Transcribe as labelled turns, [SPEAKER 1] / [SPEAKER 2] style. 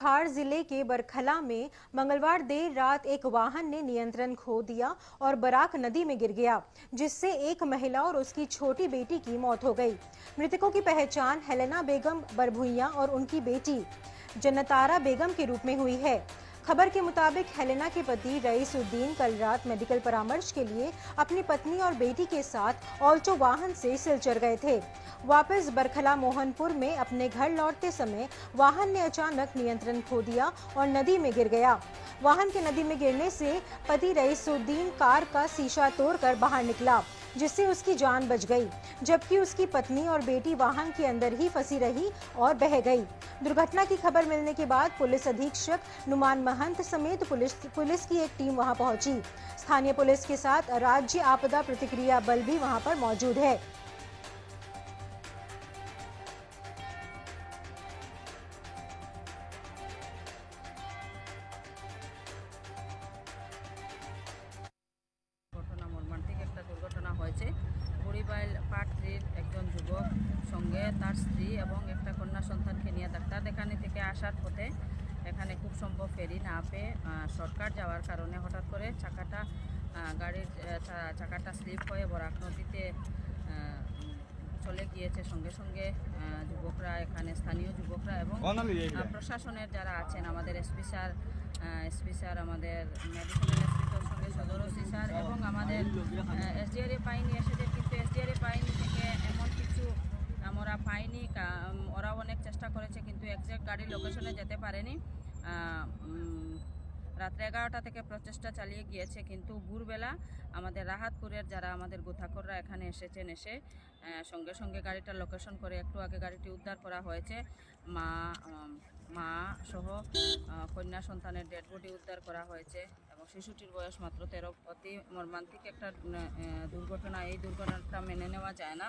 [SPEAKER 1] धार जिले के बरखला में मंगलवार देर रात एक वाहन ने नियंत्रण खो दिया और बराक नदी में गिर गया, जिससे एक महिला और उसकी छोटी बेटी की मौत हो गई। मृतकों की पहचान हेलेना बेगम बरभुइया और उनकी बेटी जन्नतारा बेगम के रूप में हुई है। खबर के मुताबिक हेलेना के पति रईसुद्दीन कल रात मेडिकल परामर्श के लिए अपनी पत्नी और बेटी के साथ ऑल्टो वाहन से सिलचर गए थे। वापस बरखला मोहनपुर में अपने घर लौटते समय वाहन ने अचानक नियंत्रण खो दिया और नदी में गिर गया। वाहन के नदी में गिरने से पति रईसुद्दीन कार का शीशा तोड़कर बाहर निकला, जिससे उसकी जान बच गई, जबकि उसकी पत्नी और बेटी वाहन के अंदर ही फंसी रही और बह गई। दुर्घटना की खबर मिलने के बाद पुलिस अधीक्षक नुमान महंत समेत पुलिस की एक टीम वहां पहुंची। स्थानीय पुलिस के साथ राज्य आपदा प्रतिक्रिया बल भी वहां पर मौजूद है।
[SPEAKER 2] দুর্ঘটনা হয়েছে। বুড়িবাইল পার্ট 3 একজন যুবক সঙ্গে তার স্ত্রী এবং একটা কন্যা সন্তানকে নিয়ে ডাক্তার দেখানি থেকে আসার পথে এখানে খুব সম্ভব ফেরি না পেয়ে শর্টকাট যাওয়ার কারণে হঠাৎ করে গাড়ির চাকাটা স্লিপ হয়ে বরাক নদীতে চলে গিয়েছে। সঙ্গে সঙ্গে যুবকরা, এখানে স্থানীয় যুবকরা এবং প্রশাসনের যারা আছেন, আমাদের এসপি স্যার, আমাদের মেডিকেল ইন্সপেক্টর সঙ্গে সদর ওসি স্যার এবং আমাদের এসডিআরএফ বাহিনী এসেছে। কিন্তু এসডিআরএফ বাহিনী থেকে এমন কিছু আমরা পাইনি। ওরা অনেক চেষ্টা করেছে কিন্তু একজ্যাক্ট গাড়ির লোকেশনে যেতে পারেনি। রাত্রে 11টা থেকে প্রচেষ্টা চালিয়ে গিয়েছে, কিন্তু ভোরবেলা আমাদের রাহাতপুরের যারা আমাদের গোতাখোররা এখানে এসেছেন, এসে সঙ্গে সঙ্গে গাড়িটার লোকেশন করে একটু আগে গাড়িটি উদ্ধার করা হয়েছে। মা সহ কন্যা সন্তানের ডেড বডি উদ্ধার করা হয়েছে এবং শিশুটির বয়স মাত্র 13। অতি মর্মান্তিক একটা দুর্ঘটনা। এই দুর্ঘটনাটা মেনে নেওয়া যায় না।